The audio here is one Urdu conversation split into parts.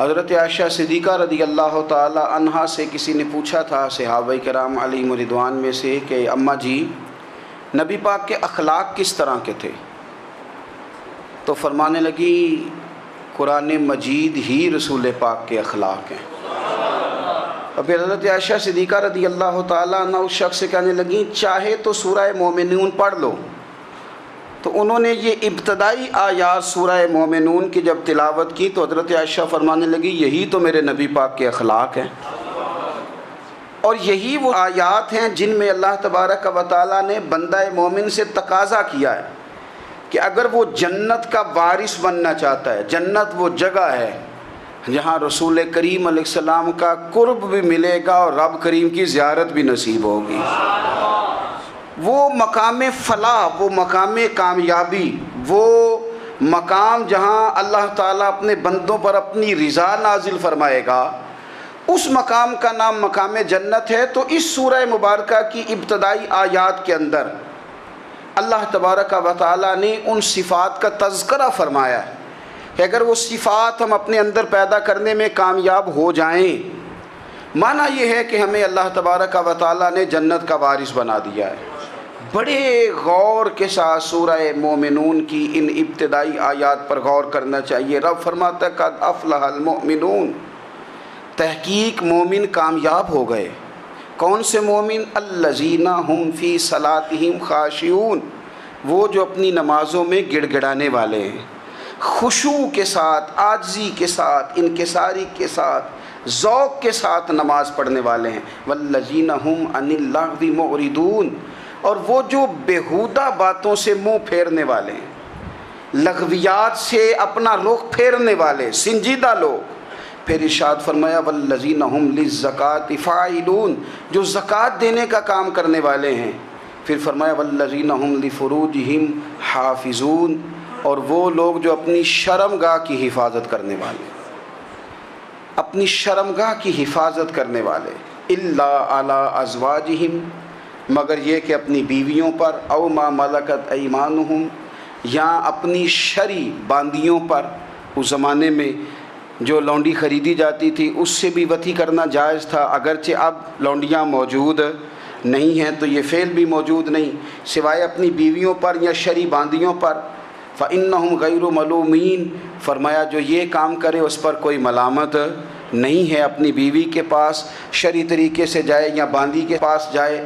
حضرت عائشہ صدیقہ رضی اللہ تعالی عنہا سے کسی نے پوچھا تھا صحابہ کرام علیہم رضوان میں سے کہ اماں جی نبی پاک کے اخلاق کس طرح کے تھے؟ تو فرمانے لگی قرآن مجید ہی رسول پاک کے اخلاق ہیں۔ اور پھر حضرت عائشہ صدیقہ رضی اللہ تعالیٰ عنہ اس شخص سے کہنے لگیں چاہے تو سورہ مومنون پڑھ لو۔ تو انہوں نے یہ ابتدائی آیات سورہ مومنون کی جب تلاوت کی تو حضرت عائشہ فرمانے لگی یہی تو میرے نبی پاک کے اخلاق ہیں، اور یہی وہ آیات ہیں جن میں اللہ تبارک و تعالیٰ نے بندہ مومن سے تقاضا کیا ہے کہ اگر وہ جنت کا وارث بننا چاہتا ہے، جنت وہ جگہ ہے جہاں رسول کریم علیہ السلام کا قرب بھی ملے گا اور رب کریم کی زیارت بھی نصیب ہوگی، وہ مقام فلاح، وہ مقام کامیابی، وہ مقام جہاں اللہ تعالیٰ اپنے بندوں پر اپنی رضا نازل فرمائے گا، اس مقام کا نام مقام جنت ہے۔ تو اس سورہ مبارکہ کی ابتدائی آیات کے اندر اللہ تبارک و تعالیٰ نے ان صفات کا تذکرہ فرمایا ہے کہ اگر وہ صفات ہم اپنے اندر پیدا کرنے میں کامیاب ہو جائیں، معنی یہ ہے کہ ہمیں اللہ تبارک و تعالیٰ نے جنت کا وارث بنا دیا ہے۔ بڑے غور کے ساتھ سورہ مومنون کی ان ابتدائی آیات پر غور کرنا چاہیے۔ رب فرماتا ہے قد افلح المؤمنون، تحقیق مومن کامیاب ہو گئے۔ کون سے مومن؟ الذین ہم فی صلاتہم خاشعون، وہ جو اپنی نمازوں میں گڑ گڑانے والے ہیں، خشوع کے ساتھ، عاجزی کے ساتھ، انکساری کے ساتھ، ذوق کے ساتھ نماز پڑھنے والے ہیں۔ والذین ہم عن اللغو معرضون، اور وہ جو بیہودہ باتوں سے منہ پھیرنے والے ہیں، لغویات سے اپنا رخ پھیرنے والے سنجیدہ لوگ۔ پھر ارشاد فرمایا والذین ہم للزکاۃ فاعلون، جو زکوٰۃ دینے کا کام کرنے والے ہیں۔ پھر فرمایا والذین ہم لفروجہم حافظون، اور وہ لوگ جو اپنی شرمگاہ کی حفاظت کرنے والے، اپنی شرمگاہ کی حفاظت کرنے والے۔ الا علی ازواجہم، مگر یہ کہ اپنی بیویوں پر، او ما ملکت ایمانہم، یا اپنی شرعی باندیوں پر۔ اس زمانے میں جو لونڈی خریدی جاتی تھی اس سے بھی وطی کرنا جائز تھا، اگرچہ اب لونڈیاں موجود نہیں ہیں تو یہ فعل بھی موجود نہیں، سوائے اپنی بیویوں پر یا شرعی باندیوں پر۔ فإنہم غیر ملومین، فرمایا جو یہ کام کرے اس پر کوئی ملامت نہیں ہے، اپنی بیوی کے پاس شرعی طریقے سے جائے یا باندی کے پاس جائے۔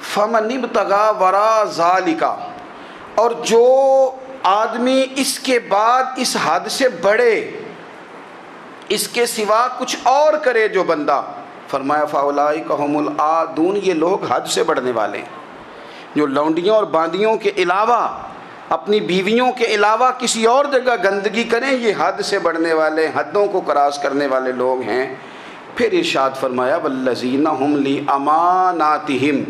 فمن ابتغى وراء ذلك، اور جو آدمی اس کے بعد اس حد سے بڑھے، اس کے سوا کچھ اور کرے جو بندہ، فرمایا فاولئک هم العادون، یہ لوگ حد سے بڑھنے والے ہیں، جو لونڈیوں اور باندیوں کے علاوہ، اپنی بیویوں کے علاوہ کسی اور جگہ گندگی کریں، یہ حد سے بڑھنے والے، حدوں کو کراس کرنے والے لوگ ہیں۔ پھر ارشاد فرمایا والذین هم لاماناتہم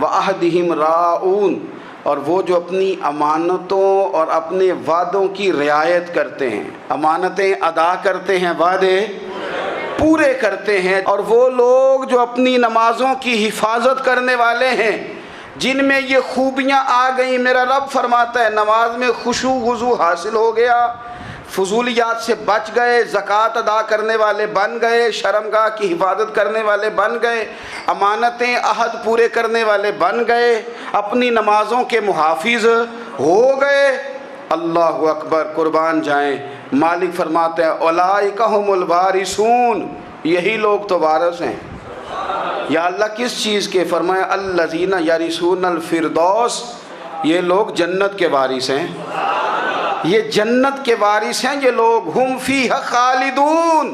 وعہدہم راعون، اور وہ جو اپنی امانتوں اور اپنے وعدوں کی رعایت کرتے ہیں، امانتیں ادا کرتے ہیں، وعدے پورے کرتے ہیں۔ اور وہ لوگ جو اپنی نمازوں کی حفاظت کرنے والے ہیں، جن میں یہ خوبیاں آ گئیں، میرا رب فرماتا ہے نماز میں خشوع وضو حاصل ہو گیا، فضولیات سے بچ گئے، زکوٰۃ ادا کرنے والے بن گئے، شرمگاہ کی حفاظت کرنے والے بن گئے، امانتیں عہد پورے کرنے والے بن گئے، اپنی نمازوں کے محافظ ہو گئے۔ اللہ اکبر، قربان جائیں۔ مالک فرماتے ہیں اولئک هم الوارثون، یہی لوگ تو وارث ہیں۔ یا اللہ کس چیز کے؟ فرمایا الذین یرثون الفردوس، یہ لوگ جنت کے وارث ہیں، یہ جنت کے وارث ہیں یہ لوگ۔ ہم فیہا خالدون،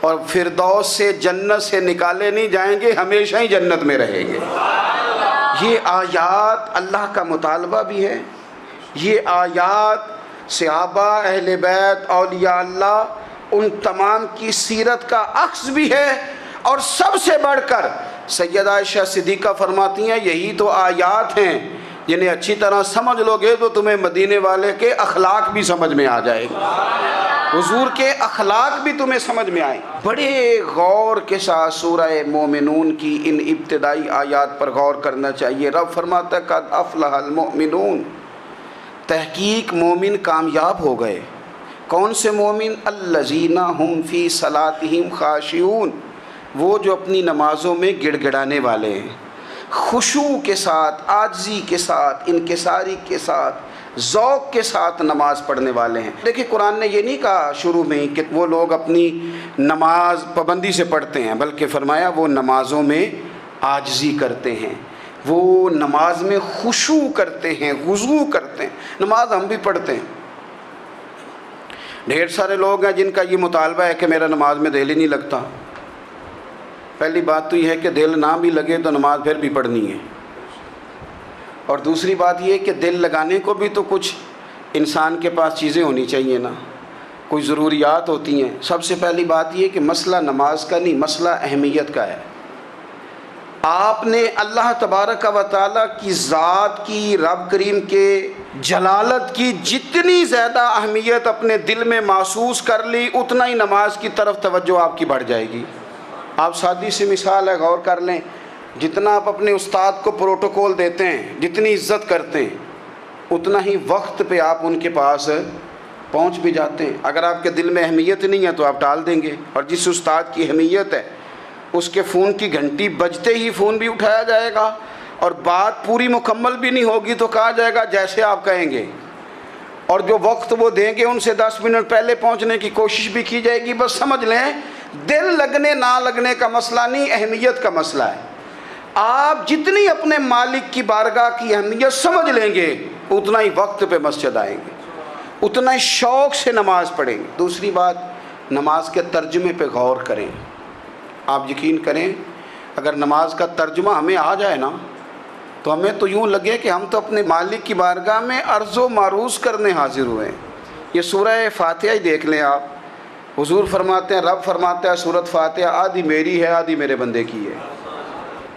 اور فردوس سے، جنت سے نکالے نہیں جائیں گے، ہمیشہ ہی جنت میں رہیں گے۔ یہ آیات اللہ کا مطالبہ بھی ہے، یہ آیات صحابہ، اہل بیت، اولیاء اللہ، ان تمام کی سیرت کا عکس بھی ہے۔ اور سب سے بڑھ کر سیدہ عائشہ صدیقہ فرماتی ہیں یہی تو آیات ہیں جنہیں اچھی طرح سمجھ لو گے تو تمہیں مدینے والے کے اخلاق بھی سمجھ میں آ جائے گا، حضور کے اخلاق بھی تمہیں سمجھ میں آئیں۔ بڑے غور کے ساتھ سورہ مومنون کی ان ابتدائی آیات پر غور کرنا چاہیے۔ رب فرماتا ہے قد افلح المؤمنون، تحقیق مومن کامیاب ہو گئے۔ کون سے مومن؟ الذین هم فی صلاتہم خاشعون، وہ جو اپنی نمازوں میں گڑ گڑانے والے ہیں، خشوع کے ساتھ، عاجزی کے ساتھ، انکساری کے ساتھ، ذوق کے ساتھ نماز پڑھنے والے ہیں۔ دیکھیں قرآن نے یہ نہیں کہا شروع میں کہ وہ لوگ اپنی نماز پابندی سے پڑھتے ہیں، بلکہ فرمایا وہ نمازوں میں عاجزی کرتے ہیں، وہ نماز میں خشوع کرتے ہیں، خضوع کرتے ہیں۔ نماز ہم بھی پڑھتے ہیں، ڈھیر سارے لوگ ہیں جن کا یہ مطالبہ ہے کہ میرا نماز میں دل ہی نہیں لگتا۔ پہلی بات تو یہ ہے کہ دل نہ بھی لگے تو نماز پھر بھی پڑھنی ہے، اور دوسری بات یہ کہ دل لگانے کو بھی تو کچھ انسان کے پاس چیزیں ہونی چاہیے نا، کوئی ضروریات ہوتی ہیں۔ سب سے پہلی بات یہ کہ مسئلہ نماز کا نہیں، مسئلہ اہمیت کا ہے۔ آپ نے اللہ تبارک و تعالیٰ کی ذات کی، رب کریم کے جلالت کی جتنی زیادہ اہمیت اپنے دل میں محسوس کر لی، اتنا ہی نماز کی طرف توجہ آپ کی بڑھ جائے گی۔ آپ سادی سی مثال ہے، غور کر لیں، جتنا آپ اپنے استاد کو پروٹوکول دیتے ہیں، جتنی عزت کرتے ہیں، اتنا ہی وقت پہ آپ ان کے پاس پہنچ بھی جاتے ہیں۔ اگر آپ کے دل میں اہمیت نہیں ہے تو آپ ٹال دیں گے، اور جس استاد کی اہمیت ہے اس کے فون کی گھنٹی بجتے ہی فون بھی اٹھایا جائے گا، اور بات پوری مکمل بھی نہیں ہوگی تو کہا جائے گا جیسے آپ کہیں گے، اور جو وقت وہ دیں گے ان سے 10 منٹ پہلے پہنچنے کی کوشش بھی کی جائے گی۔ بس سمجھ لیں دل لگنے نہ لگنے کا مسئلہ نہیں، اہمیت کا مسئلہ ہے۔ آپ جتنی اپنے مالک کی بارگاہ کی اہمیت سمجھ لیں گے، اتنا ہی وقت پہ مسجد آئیں گے، اتنا ہی شوق سے نماز پڑھیں گے۔ دوسری بات، نماز کے ترجمے پہ غور کریں۔ آپ یقین کریں اگر نماز کا ترجمہ ہمیں آ جائے نا تو ہمیں تو یوں لگے کہ ہم تو اپنے مالک کی بارگاہ میں عرض و معروض کرنے حاضر ہوئے ہیں۔ یہ سورہ فاتحہ ہی دیکھ لیں آپ، حضور فرماتے ہیں، رب فرماتا ہے سورۃ فاتحہ آدھی میری ہے آدھی میرے بندے کی ہے۔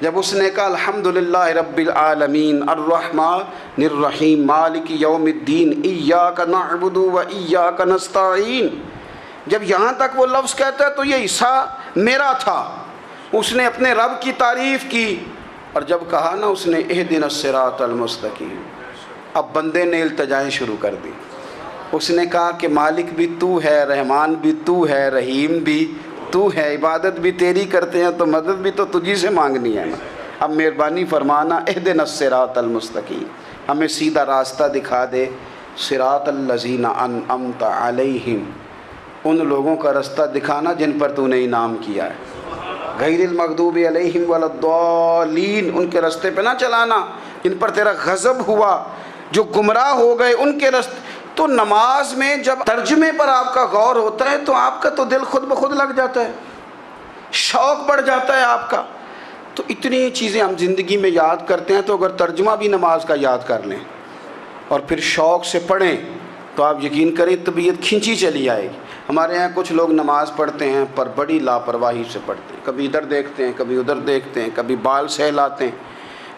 جب اس نے کہا الحمدللہ رب العالمین الرحمن الرحیم مالک یوم الدین ایاک نعبد و ایاک نستعین، جب یہاں تک وہ لفظ کہتا ہے تو یہ حصہ میرا تھا۔ اس نے اپنے رب کی تعریف کی، اور جب کہا نا اس نے اہدنا الصراط المستقیم، اب بندے نے التجائیں شروع کر دی۔ اس نے کہا کہ مالک بھی تو ہے، رحمان بھی تو ہے، رحیم بھی تو ہے، عبادت بھی تیری کرتے ہیں تو مدد بھی تو تجھی سے مانگنی ہے نا، اب مہربانی فرمانا اہدنا الصراط المستقیم، ہمیں سیدھا راستہ دکھا دے، صراط الذین انعمت علیہم، ان لوگوں کا راستہ دکھانا جن پر تو نے انعام کیا ہے، غیر المغضوب علیہم ولا الضالین، ان کے راستے پہ نہ چلانا جن پر تیرا غضب ہوا، جو گمراہ ہو گئے ان کے راستے۔ تو نماز میں جب ترجمے پر آپ کا غور ہوتا ہے تو آپ کا تو دل خود بخود لگ جاتا ہے، شوق بڑھ جاتا ہے آپ کا۔ تو اتنی چیزیں ہم زندگی میں یاد کرتے ہیں، تو اگر ترجمہ بھی نماز کا یاد کر لیں اور پھر شوق سے پڑھیں تو آپ یقین کریں طبیعت کھنچی چلی آئے گی۔ ہمارے یہاں کچھ لوگ نماز پڑھتے ہیں پر بڑی لاپرواہی سے پڑھتے ہیں، کبھی ادھر دیکھتے ہیں کبھی ادھر دیکھتے ہیں، کبھی بال سہلاتے ہیں۔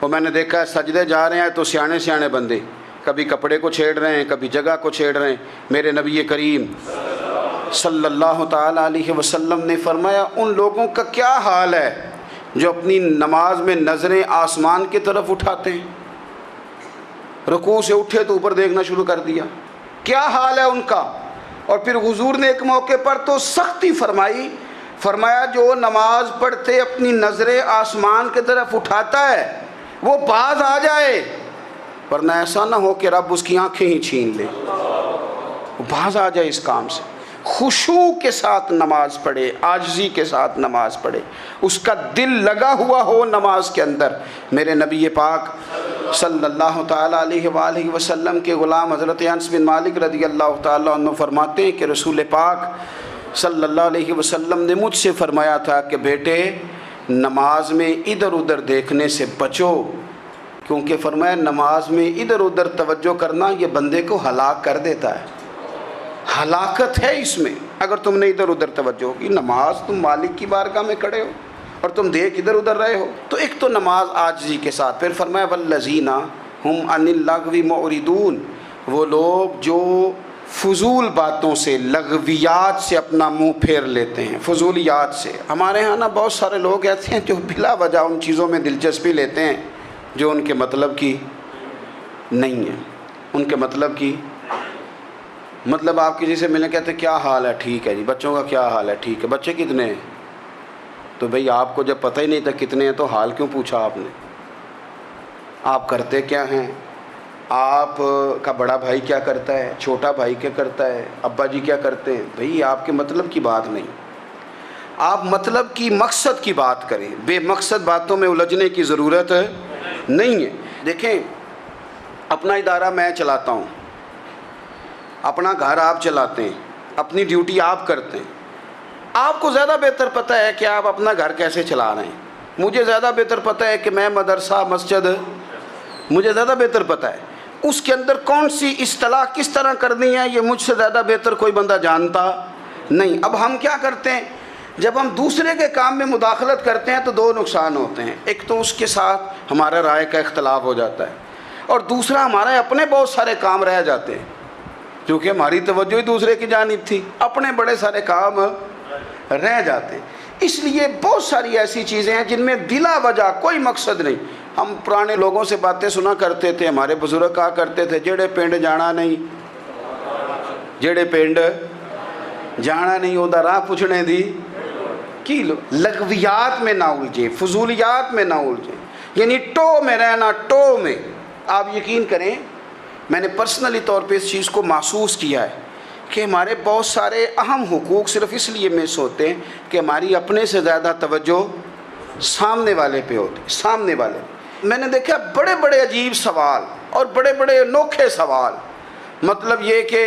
وہ میں نے دیکھا ہے سجدے جا رہے ہیں تو سیانے سیانے بندے کبھی کپڑے کو چھیڑ رہے ہیں، کبھی جگہ کو چھیڑ رہے ہیں۔ میرے نبی کریم صلی اللہ تعالیٰ علیہ وسلم نے فرمایا ان لوگوں کا کیا حال ہے جو اپنی نماز میں نظریں آسمان کی طرف اٹھاتے ہیں، رکوع سے اٹھے تو اوپر دیکھنا شروع کر دیا، کیا حال ہے ان کا۔ اور پھر حضور نے ایک موقع پر تو سختی فرمائی، فرمایا جو نماز پڑھتے اپنی نظریں آسمان کی طرف اٹھاتا ہے وہ باز آ جائے، ورنہ ایسا نہ ہو کہ رب اس کی آنکھیں ہی چھین لے، وہ باز آ جائے اس کام سے۔ خشوع کے ساتھ نماز پڑھے، عاجزی کے ساتھ نماز پڑھے، اس کا دل لگا ہوا ہو نماز کے اندر۔ میرے نبی پاک صلی اللہ تعالیٰ علیہ وآلہ وسلم کے غلام حضرت انس بن مالک رضی اللہ تعالیٰ عنہ فرماتے ہیں کہ رسول پاک صلی اللہ علیہ وسلم نے مجھ سے فرمایا تھا کہ بیٹے نماز میں ادھر ادھر دیکھنے سے بچو، کیونکہ فرمایا نماز میں ادھر ادھر توجہ کرنا یہ بندے کو ہلاک کر دیتا ہے، ہلاکت ہے اس میں اگر تم نے ادھر ادھر توجہ کی۔ نماز تم مالک کی بارگاہ میں کھڑے ہو اور تم دیکھ ادھر ادھر رہے ہو۔ تو ایک تو نماز عاجزی کے ساتھ، پھر فرمایا والذین ہم عن اللغو معرضون، وہ لوگ جو فضول باتوں سے، لغویات سے اپنا منہ پھیر لیتے ہیں، فضولیات سے۔ ہمارے ہاں نا بہت سارے لوگ ایسے ہیں جو بلا وجہ ان چیزوں میں دلچسپی لیتے ہیں جو ان کے مطلب کی نہیں ہے، ان کے مطلب کی مطلب آپ کسی سے ملنے کہتے ہیں کیا حال ہے؟ ٹھیک ہے جی۔ بچوں کا کیا حال ہے؟ ٹھیک ہے۔ بچے کتنے ہیں؟ تو بھئی آپ کو جب پتہ ہی نہیں تھا کتنے ہیں تو حال کیوں پوچھا آپ نے؟ آپ کرتے کیا ہیں؟ آپ کا بڑا بھائی کیا کرتا ہے؟ چھوٹا بھائی کیا کرتا ہے؟ ابا جی کیا کرتے ہیں؟ بھئی آپ کے مطلب کی بات نہیں، آپ مطلب کی مقصد کی بات کریں، بے مقصد باتوں میں الجھنے کی ضرورت نہیں ہے۔ دیکھیں، اپنا ادارہ میں چلاتا ہوں، اپنا گھر آپ چلاتے ہیں، اپنی ڈیوٹی آپ کرتے ہیں، آپ کو زیادہ بہتر پتہ ہے کہ آپ اپنا گھر کیسے چلا رہے ہیں، مجھے زیادہ بہتر پتہ ہے کہ میں مدرسہ مسجد، مجھے زیادہ بہتر پتہ ہے اس کے اندر کون سی اصطلاح کس طرح کرنی ہے، یہ مجھ سے زیادہ بہتر کوئی بندہ جانتا نہیں۔ اب ہم کیا کرتے ہیں، جب ہم دوسرے کے کام میں مداخلت کرتے ہیں تو دو نقصان ہوتے ہیں، ایک تو اس کے ساتھ ہمارا رائے کا اختلاف ہو جاتا ہے، اور دوسرا ہمارے اپنے بہت سارے کام رہ جاتے ہیں، کیونکہ ہماری توجہ ہی دوسرے کی جانب تھی، اپنے بڑے سارے کام رہ جاتے ہیں۔ اس لیے بہت ساری ایسی چیزیں ہیں جن میں بلا وجہ کوئی مقصد نہیں۔ ہم پرانے لوگوں سے باتیں سنا کرتے تھے، ہمارے بزرگ کہا کرتے تھے جڑے پنڈ جانا نہیں، جڑے پنڈ جانا نہیں اودہ راہ پوچھنے دی کی لو۔ لغویات میں نہ الجھیں، فضولیات میں نہ الجھیں، یعنی ٹو میں رہنا، ٹو میں۔ آپ یقین کریں، میں نے پرسنلی طور پہ اس چیز کو محسوس کیا ہے کہ ہمارے بہت سارے اہم حقوق صرف اس لیے مس ہوتے ہیں کہ ہماری اپنے سے زیادہ توجہ سامنے والے پہ ہوتی، سامنے والے۔ میں نے دیکھا بڑے بڑے عجیب سوال اور بڑے بڑے انوکھے سوال، مطلب یہ کہ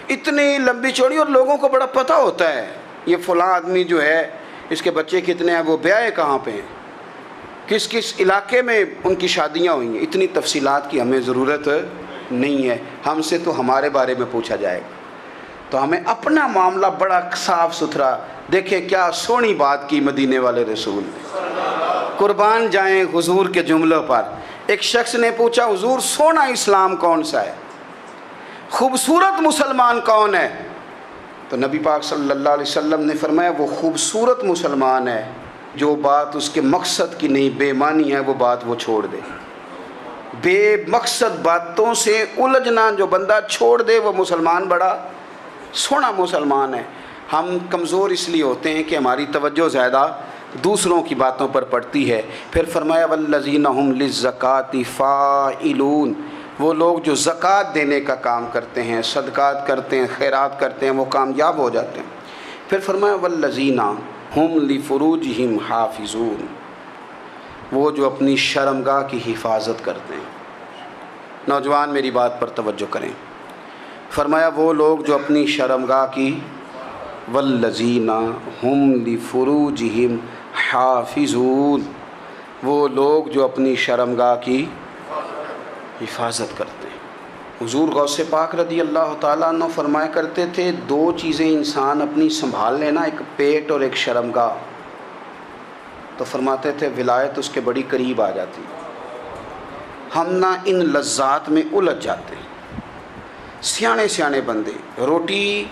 اتنی لمبی چوڑی، اور لوگوں کو بڑا پتہ ہوتا ہے یہ فلاں آدمی جو ہے اس کے بچے کتنے ہیں، وہ بیاہ کہاں پہ ہیں، کس کس علاقے میں ان کی شادیاں ہوئی ہیں۔ اتنی تفصیلات کی ہمیں ضرورت نہیں ہے، ہم سے تو ہمارے بارے میں پوچھا جائے گا، تو ہمیں اپنا معاملہ بڑا صاف ستھرا۔ دیکھیں کیا سونی بات کی مدینے والے رسول نے، قربان جائیں حضور کے جملوں پر۔ ایک شخص نے پوچھا حضور سونا اسلام کون سا ہے، خوبصورت مسلمان کون ہے؟ تو نبی پاک صلی اللہ علیہ وسلم نے فرمایا وہ خوبصورت مسلمان ہے جو بات اس کے مقصد کی نہیں، بے معنی ہے وہ بات وہ چھوڑ دے۔ بے مقصد باتوں سے الجھنا جو بندہ چھوڑ دے وہ مسلمان بڑا سونا مسلمان ہے۔ ہم کمزور اس لیے ہوتے ہیں کہ ہماری توجہ زیادہ دوسروں کی باتوں پر پڑتی ہے۔ پھر فرمایا والذین هم للزکاۃ فاعلون، وہ لوگ جو زکوٰۃ دینے کا کام کرتے ہیں، صدقات کرتے ہیں، خیرات کرتے ہیں، وہ کامیاب ہو جاتے ہیں۔ پھر فرمایا والذین هم لفروجہم حافظون، وہ جو اپنی شرمگاہ کی حفاظت کرتے ہیں۔ نوجوان میری بات پر توجہ کریں، فرمایا وہ لوگ جو اپنی شرمگاہ کی، والذین هم لفروجہم حافظون، وہ لوگ جو اپنی شرمگاہ کی حفاظت کرتے ہیں۔ حضور غوث پاک رضی اللہ تعالیٰ عنہ فرمایا کرتے تھے دو چیزیں انسان اپنی سنبھال لینا، ایک پیٹ اور ایک شرمگاہ، تو فرماتے تھے ولایت اس کے بڑی قریب آ جاتی۔ ہم نہ ان لذات میں الجھ جاتے ہیں۔ سیانے سیانے بندے روٹی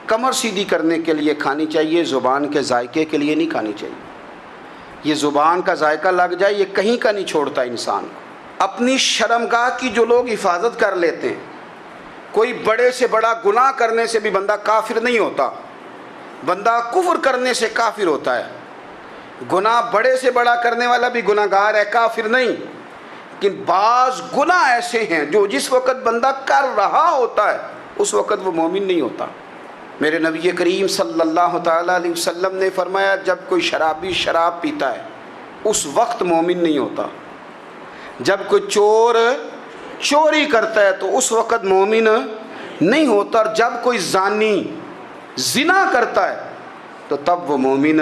کمر سیدھی کرنے کے لیے کھانی چاہیے، زبان کے ذائقے کے لیے نہیں کھانی چاہیے۔ یہ زبان کا ذائقہ لگ جائے یہ کہیں کا نہیں چھوڑتا انسان کو۔ اپنی شرمگاہ کی جو لوگ حفاظت کر لیتے ہیں، کوئی بڑے سے بڑا گناہ کرنے سے بھی بندہ کافر نہیں ہوتا، بندہ کفر کرنے سے کافر ہوتا ہے۔ گناہ بڑے سے بڑا کرنے والا بھی گناہ گار ہے، کافر نہیں۔ لیکن بعض گناہ ایسے ہیں جو جس وقت بندہ کر رہا ہوتا ہے اس وقت وہ مومن نہیں ہوتا۔ میرے نبی کریم صلی اللہ تعالیٰ علیہ وسلم نے فرمایا جب کوئی شرابی شراب پیتا ہے اس وقت مومن نہیں ہوتا، جب کوئی چور چوری کرتا ہے تو اس وقت مومن نہیں ہوتا، اور جب کوئی زانی زنا کرتا ہے تو تب وہ مومن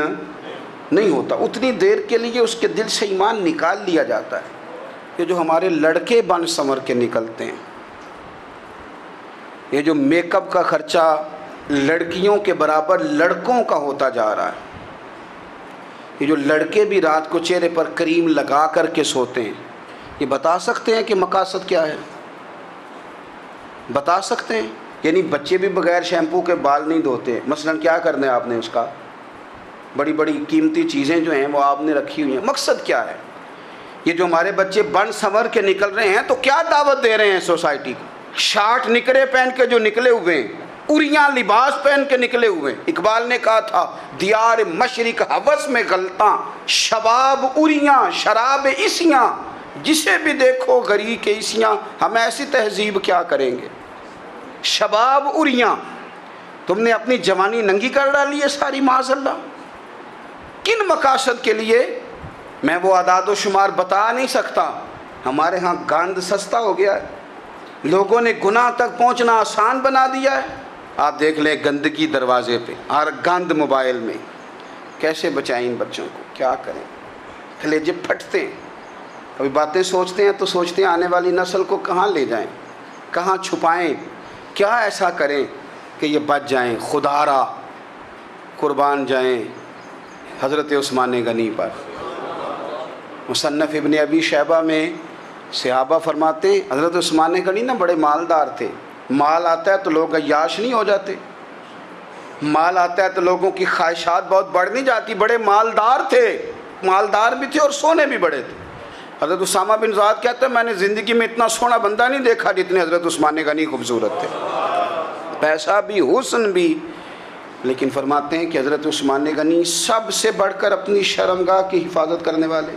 نہیں ہوتا۔ اتنی دیر کے لیے اس کے دل سے ایمان نکال لیا جاتا ہے۔ یہ جو ہمارے لڑکے بن سنور کے نکلتے ہیں، یہ جو میک اپ کا خرچہ لڑکیوں کے برابر لڑکوں کا ہوتا جا رہا ہے، یہ جو لڑکے بھی رات کو چہرے پر کریم لگا کر کے سوتے ہیں، یہ بتا سکتے ہیں کہ مقاصد کیا ہے؟ بتا سکتے ہیں؟ یعنی بچے بھی بغیر شیمپو کے بال نہیں دھوتے، مثلا کیا کرنا ہے آپ نے اس کا؟ بڑی بڑی قیمتی چیزیں جو ہیں وہ آپ نے رکھی ہوئی ہیں، مقصد کیا ہے؟ یہ جو ہمارے بچے بن سنور کے نکل رہے ہیں تو کیا دعوت دے رہے ہیں سوسائٹی کو؟ شارٹ نکرے پہن کے جو نکلے ہوئے ہیں اریاں لباس پہن کے نکلے ہوئے. اقبال نے کہا تھا دیار مشرق ہوس میں غلطاں، شباب اریاں شراب عیسیاں، جسے بھی دیکھو غری کے عیسیاں. ہم ایسی تہذیب کیا کریں گے؟ شباب اریاں، تم نے اپنی جوانی ننگی کر ڈالی ہے ساری معاذ اللہ. کن مقاصد کے لیے میں وہ اعداد و شمار بتا نہیں سکتا. ہمارے ہاں گاند سستا ہو گیا ہے، لوگوں نے گناہ تک پہنچنا آسان بنا دیا ہے. آپ دیکھ لیں گندگی دروازے پہ اور گند موبائل میں. کیسے بچائیں ان بچوں کو؟ کیا کریں؟ کلیجے پھٹتے ہیں. کبھی باتیں سوچتے ہیں تو سوچتے ہیں آنے والی نسل کو کہاں لے جائیں، کہاں چھپائیں، کیا ایسا کریں کہ یہ بچ جائیں. خدا را قربان جائیں حضرت عثمان غنی پر. مصنف ابن ابی شیبہ میں صحابہ فرماتے ہیں حضرت عثمان غنی نا بڑے مالدار تھے. مال آتا ہے تو لوگ عیاش نہیں ہو جاتے، مال آتا ہے تو لوگوں کی خواہشات بہت بڑھ نہیں جاتی. بڑے مالدار تھے، مالدار بھی تھے اور سونے بھی بڑے تھے. حضرت اسامہ بن زید کہتے ہیں میں نے زندگی میں اتنا سونا بندہ نہیں دیکھا جتنے حضرت عثمان غنی خوبصورت تھے. پیسہ بھی حسن بھی. لیکن فرماتے ہیں کہ حضرت عثمان غنی سب سے بڑھ کر اپنی شرمگاہ کی حفاظت کرنے والے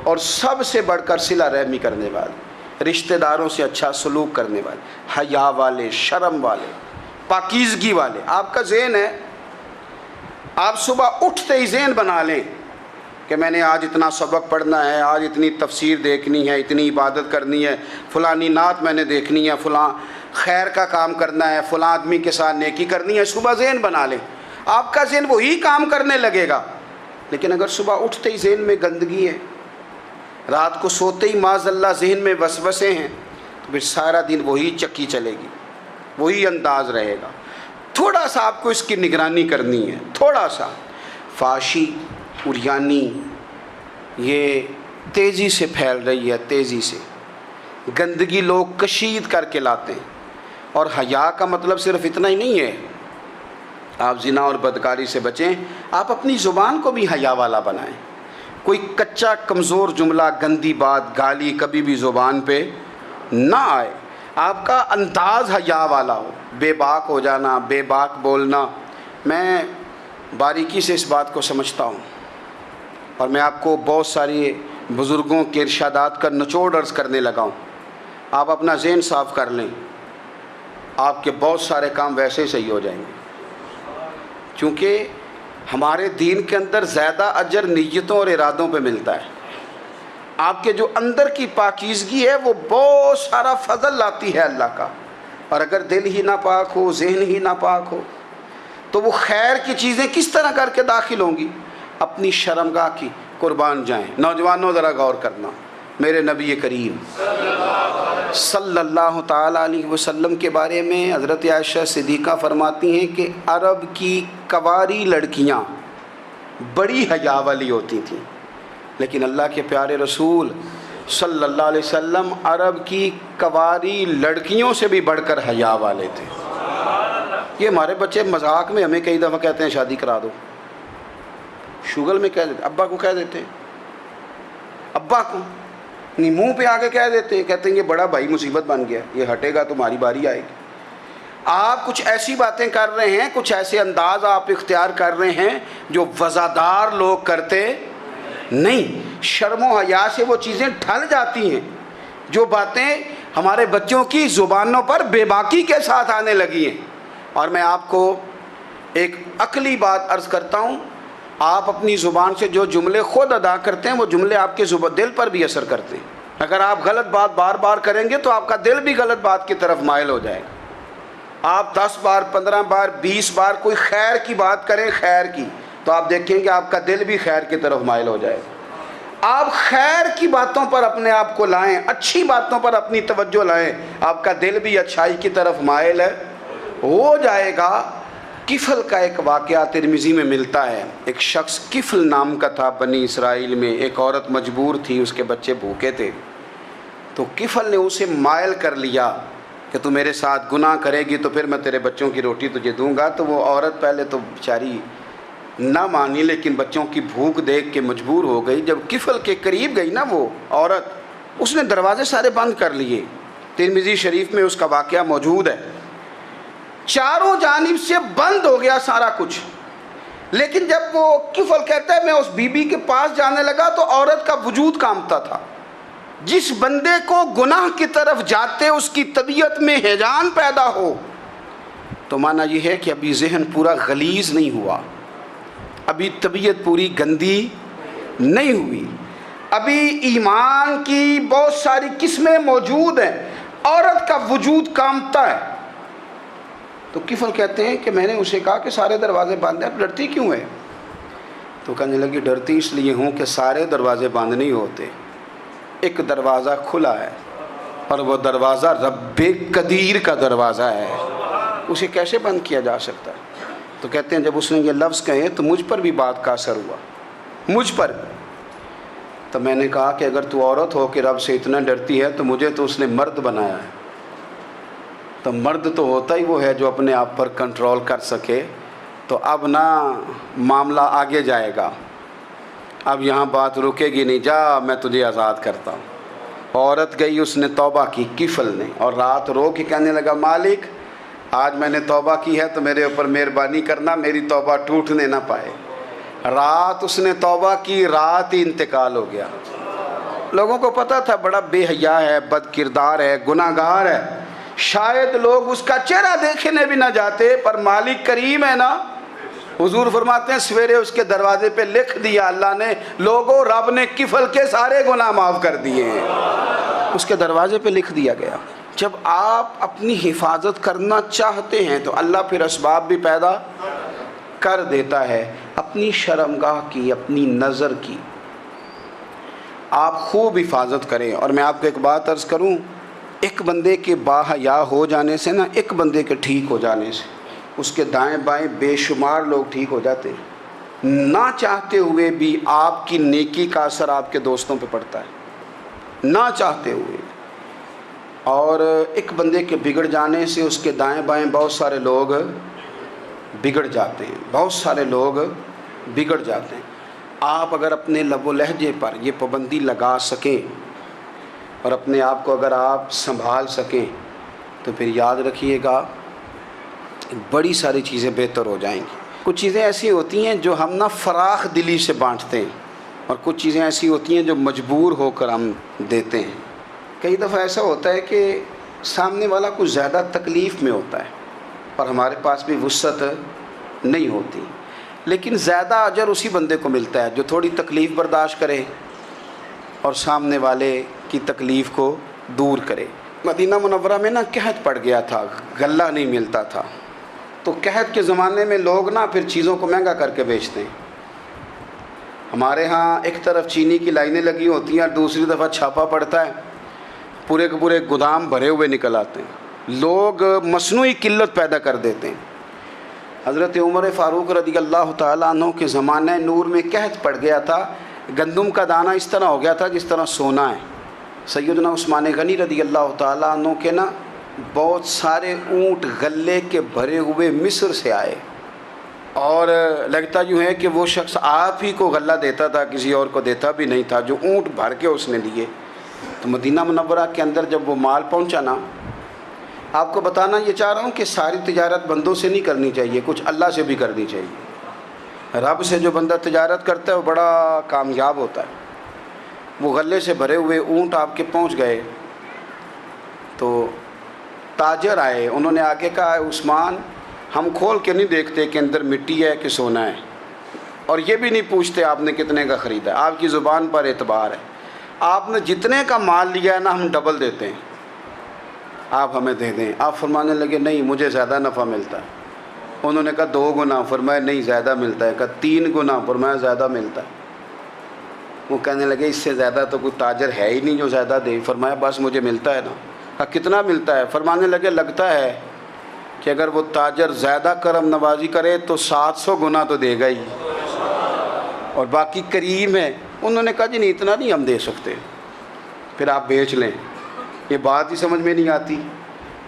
اور سب سے بڑھ کر صلہ رحمی کرنے والے، رشتہ داروں سے اچھا سلوک کرنے والے، حیا والے، شرم والے، پاکیزگی والے. آپ کا ذہن ہے، آپ صبح اٹھتے ہی ذہن بنا لیں کہ میں نے آج اتنا سبق پڑھنا ہے، آج اتنی تفسیر دیکھنی ہے، اتنی عبادت کرنی ہے، فلانی نعت میں نے دیکھنی ہے، فلاں خیر کا کام کرنا ہے، فلاں آدمی کے ساتھ نیکی کرنی ہے. صبح ذہن بنا لیں، آپ کا ذہن وہی کام کرنے لگے گا. لیکن اگر صبح اٹھتے ہی ذہن میں گندگی ہے، رات کو سوتے ہی معاذ اللہ ذہن میں وسوسے ہیں، تو پھر سارا دن وہی چکی چلے گی، وہی انداز رہے گا. تھوڑا سا آپ کو اس کی نگرانی کرنی ہے. تھوڑا سا فحاشی عریانی یہ تیزی سے پھیل رہی ہے، تیزی سے گندگی لوگ کشید کر کے لاتے ہیں. اور حیا کا مطلب صرف اتنا ہی نہیں ہے آپ زنا اور بدکاری سے بچیں، آپ اپنی زبان کو بھی حیا والا بنائیں. کوئی کچا کمزور جملہ، گندی بات، گالی کبھی بھی زبان پہ نہ آئے. آپ کا انداز حیا والا ہو. بے باک ہو جانا، بے باک بولنا، میں باریکی سے اس بات کو سمجھتا ہوں اور میں آپ کو بہت ساری بزرگوں کے ارشادات کا نچوڑ عرض کرنے لگا ہوں. آپ اپنا ذہن صاف کر لیں، آپ کے بہت سارے کام ویسے ہی صحیح ہو جائیں گے. چونکہ ہمارے دین کے اندر زیادہ اجر نیتوں اور ارادوں پہ ملتا ہے. آپ کے جو اندر کی پاکیزگی ہے وہ بہت سارا فضل لاتی ہے اللہ کا. اور اگر دل ہی ناپاک ہو، ذہن ہی ناپاک ہو، تو وہ خیر کی چیزیں کس طرح کر کے داخل ہوں گی؟ اپنی شرمگاہ کی قربان جائیں. نوجوانوں ذرا غور کرنا. میرے نبی کریم صلی اللہ تعالیٰ علیہ وسلم کے بارے میں حضرت عائشہ صدیقہ فرماتی ہیں کہ عرب کی کنواری لڑکیاں بڑی حیا والی ہوتی تھیں، لیکن اللہ کے پیارے رسول صلی اللہ علیہ وسلم عرب کی کنواری لڑکیوں سے بھی بڑھ کر حیا والے تھے. یہ ہمارے بچے مذاق میں ہمیں کئی دفعہ کہتے ہیں شادی کرا دو، شوگل میں کہہ دیتے، ابا کو کہہ دیتے ہیں، ابا کو نہیں منہ پہ آگے کہہ دیتے ہیں، کہتے ہیں یہ بڑا بھائی مصیبت بن گیا، یہ ہٹے گا تمہاری باری آئے گی. آپ کچھ ایسی باتیں کر رہے ہیں، کچھ ایسے انداز آپ اختیار کر رہے ہیں جو وزادار لوگ کرتے نہیں. شرم و حیا سے وہ چیزیں ڈھل جاتی ہیں جو باتیں ہمارے بچوں کی زبانوں پر بے باکی کے ساتھ آنے لگی ہیں. اور میں آپ کو ایک عقلی بات عرض کرتا ہوں، آپ اپنی زبان سے جو جملے خود ادا کرتے ہیں وہ جملے آپ کے دل پر بھی اثر کرتے ہیں. اگر آپ غلط بات بار بار کریں گے تو آپ کا دل بھی غلط بات کی طرف مائل ہو جائے گا. آپ 10 بار 15 بار 20 بار کوئی خیر کی بات کریں، خیر کی، تو آپ دیکھیں گے آپ کا دل بھی خیر کی طرف مائل ہو جائے گا. آپ خیر کی باتوں پر اپنے آپ کو لائیں، اچھی باتوں پر اپنی توجہ لائیں، آپ کا دل بھی اچھائی کی طرف مائل ہو جائے گا. کفل کا ایک واقعہ ترمذی میں ملتا ہے. ایک شخص کفل نام کا تھا بنی اسرائیل میں. ایک عورت مجبور تھی، اس کے بچے بھوکے تھے، تو کفل نے اسے مائل کر لیا کہ تو میرے ساتھ گناہ کرے گی تو پھر میں تیرے بچوں کی روٹی تجھے دوں گا. تو وہ عورت پہلے تو بیچاری نہ مانی، لیکن بچوں کی بھوک دیکھ کے مجبور ہو گئی. جب کفل کے قریب گئی نا وہ عورت، اس نے دروازے سارے بند کر لیے. ترمذی شریف میں اس کا واقعہ موجود ہے. چاروں جانب سے بند ہو گیا سارا کچھ. لیکن جب وہ کفل کہتا ہے میں اس بی بی کے پاس جانے لگا تو عورت کا وجود کانپتا تھا. جس بندے کو گناہ کی طرف جاتے اس کی طبیعت میں ہیجان پیدا ہو تو معنی یہ ہے کہ ابھی ذہن پورا غلیظ نہیں ہوا, ابھی طبیعت پوری گندی نہیں ہوئی, ابھی ایمان کی بہت ساری قسمیں موجود ہیں, عورت کا وجود کانپتا ہے. تو کفل کہتے ہیں کہ میں نے اسے کہا کہ سارے دروازے بند ہیں, آپ ڈرتی کیوں ہے؟ تو کہنے لگی ڈرتی اس لیے ہوں کہ سارے دروازے بند نہیں ہوتے, ایک دروازہ کھلا ہے اور وہ دروازہ رب قدیر کا دروازہ ہے, اسے کیسے بند کیا جا سکتا ہے؟ تو کہتے ہیں جب اس نے یہ لفظ کہے تو مجھ پر بھی بات کا اثر ہوا, مجھ پر بھی. تو میں نے کہا کہ اگر تو عورت ہو کہ رب سے اتنا ڈرتی ہے تو مجھے تو اس نے مرد بنایا ہے, تو مرد تو ہوتا ہی وہ ہے جو اپنے آپ پر کنٹرول کر سکے. تو اب نہ معاملہ آگے جائے گا, اب یہاں بات رکے گی نہیں, جا میں تجھے آزاد کرتا ہوں. عورت گئی, اس نے توبہ کی کفل نے, اور رات رو کے کہنے لگا مالک آج میں نے توبہ کی ہے تو میرے اوپر مہربانی کرنا, میری توبہ ٹوٹنے نہ پائے. رات اس نے توبہ کی, رات ہی انتقال ہو گیا. لوگوں کو پتہ تھا بڑا بے حیا ہے, بد کردار ہے, گناہ گار ہے, شاید لوگ اس کا چہرہ دیکھنے بھی نہ جاتے, پر مالک کریم ہے نا. حضور فرماتے ہیں سویرے اس کے دروازے پہ لکھ دیا اللہ نے, لوگوں رب نے کفل کے سارے گناہ معاف کر دیے ہیں, اس کے دروازے پہ لکھ دیا گیا. جب آپ اپنی حفاظت کرنا چاہتے ہیں تو اللہ پھر اسباب بھی پیدا کر دیتا ہے. اپنی شرمگاہ کی, اپنی نظر کی آپ خوب حفاظت کریں. اور میں آپ کو ایک بات عرض کروں, ایک بندے کے باحیا ہو جانے سے نا, ایک بندے کے ٹھیک ہو جانے سے اس کے دائیں بائیں بے شمار لوگ ٹھیک ہو جاتے ہیں. نہ چاہتے ہوئے بھی آپ کی نیکی کا اثر آپ کے دوستوں پہ پڑتا ہے, نہ چاہتے ہوئے. اور ایک بندے کے بگڑ جانے سے اس کے دائیں بائیں بہت سارے لوگ بگڑ جاتے ہیں, بہت سارے لوگ بگڑ جاتے ہیں. آپ اگر اپنے لب و لہجے پر یہ پابندی لگا سکیں اور اپنے آپ کو اگر آپ سنبھال سکیں تو پھر یاد رکھیے گا بڑی ساری چیزیں بہتر ہو جائیں گی. کچھ چیزیں ایسی ہوتی ہیں جو ہم نہ فراخ دلی سے بانٹتے ہیں, اور کچھ چیزیں ایسی ہوتی ہیں جو مجبور ہو کر ہم دیتے ہیں. کئی دفعہ ایسا ہوتا ہے کہ سامنے والا کچھ زیادہ تکلیف میں ہوتا ہے اور ہمارے پاس بھی وسعت نہیں ہوتی, لیکن زیادہ اجر اسی بندے کو ملتا ہے جو تھوڑی تکلیف برداشت کرے اور سامنے والے کی تکلیف کو دور کرے. مدینہ منورہ میں نا قحط پڑ گیا تھا, غلہ نہیں ملتا تھا, تو قحط کے زمانے میں لوگ نا پھر چیزوں کو مہنگا کر کے بیچتے ہیں. ہمارے ہاں ایک طرف چینی کی لائنیں لگی ہوتی ہیں اور دوسری دفعہ چھاپا پڑتا ہے, پورے کے پورے گودام بھرے ہوئے نکل آتے ہیں, لوگ مصنوعی قلت پیدا کر دیتے ہیں. حضرت عمر فاروق رضی اللہ تعالیٰ عنہ کے زمانہ نور میں قحط پڑ گیا تھا, گندم کا دانہ اس طرح ہو گیا تھا جس طرح سونا ہے. سیدنا عثمان غنی رضی اللہ تعالیٰ عنہ کے نا بہت سارے اونٹ غلے کے بھرے ہوئے مصر سے آئے, اور لگتا یوں ہے کہ وہ شخص آپ ہی کو غلہ دیتا تھا, کسی اور کو دیتا بھی نہیں تھا, جو اونٹ بھر کے اس نے دیے. تو مدینہ منورہ کے اندر جب وہ مال پہنچا نا, آپ کو بتانا یہ چاہ رہا ہوں کہ ساری تجارت بندوں سے نہیں کرنی چاہیے, کچھ اللہ سے بھی کرنی چاہیے. رب سے جو بندہ تجارت کرتا ہے وہ بڑا کامیاب ہوتا ہے. وہ غلے سے بھرے ہوئے اونٹ آپ کے پہنچ گئے تو تاجر آئے, انہوں نے آگے کہا عثمان ہم کھول کے نہیں دیکھتے کہ اندر مٹی ہے کہ سونا ہے, اور یہ بھی نہیں پوچھتے آپ نے کتنے کا خریدا, آپ کی زبان پر اعتبار ہے, آپ نے جتنے کا مال لیا ہے نا ہم ڈبل دیتے ہیں, آپ ہمیں دے دیں. آپ فرمانے لگے نہیں مجھے زیادہ نفع ملتا ہے. انہوں نے کہا 2 گنا, فرمایا نہیں زیادہ ملتا ہے. کہا 3 گنا, فرمایا زیادہ ملتا ہے. وہ کہنے لگے اس سے زیادہ تو کوئی تاجر ہے ہی نہیں جو زیادہ دے. فرمایا بس مجھے ملتا ہے نا. کہا کتنا ملتا ہے؟ فرمانے لگے لگتا ہے کہ اگر وہ تاجر زیادہ کرم نوازی کرے تو 700 گنا تو دے گا ہی, اور باقی کریم ہے. انہوں نے کہا جی نہیں اتنا نہیں ہم دے سکتے, پھر آپ بیچ لیں. یہ بات ہی سمجھ میں نہیں آتی.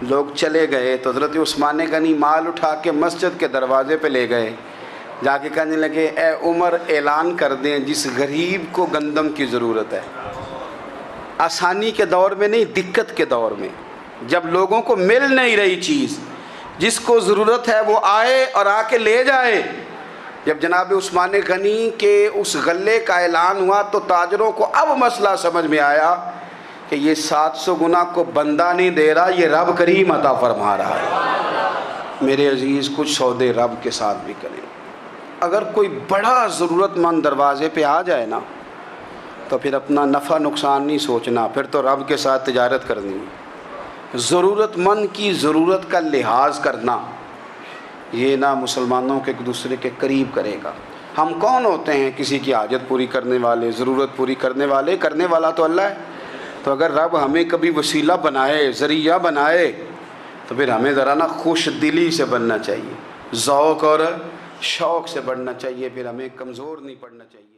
لوگ چلے گئے تو حضرت عثمان غنی مال اٹھا کے مسجد کے دروازے پہ لے گئے, جا کے کہنے لگے اے عمر اعلان کر دیں جس غریب کو گندم کی ضرورت ہے, آسانی کے دور میں نہیں دقت کے دور میں, جب لوگوں کو مل نہیں رہی چیز, جس کو ضرورت ہے وہ آئے اور آ کے لے جائے۔ جب جناب عثمان غنی کے اس غلے کا اعلان ہوا تو تاجروں کو اب مسئلہ سمجھ میں آیا کہ یہ 700 گنا کو بندہ نہیں دے رہا، یہ رب کریم عطا فرما رہا ہے۔ میرے عزیز، کچھ سودے رب کے ساتھ بھی کریں۔ اگر کوئی بڑا ضرورت مند دروازے پہ آ جائے نا تو پھر اپنا نفع نقصان نہیں سوچنا، پھر تو رب کے ساتھ تجارت کرنی ہے۔ ضرورت مند کی ضرورت کا لحاظ کرنا، یہ نہ مسلمانوں کے ایک دوسرے کے قریب کرے گا۔ ہم کون ہوتے ہیں کسی کی حاجت پوری کرنے والے، ضرورت پوری کرنے والے؟ کرنے والا تو اللہ ہے۔ تو اگر رب ہمیں کبھی وسیلہ بنائے، ذریعہ بنائے، تو پھر ہمیں ذرا نا خوش دلی سے بننا چاہیے، ذوق اور شوق سے بڑھنا چاہیے، پھر ہمیں کمزور نہیں پڑنا چاہیے۔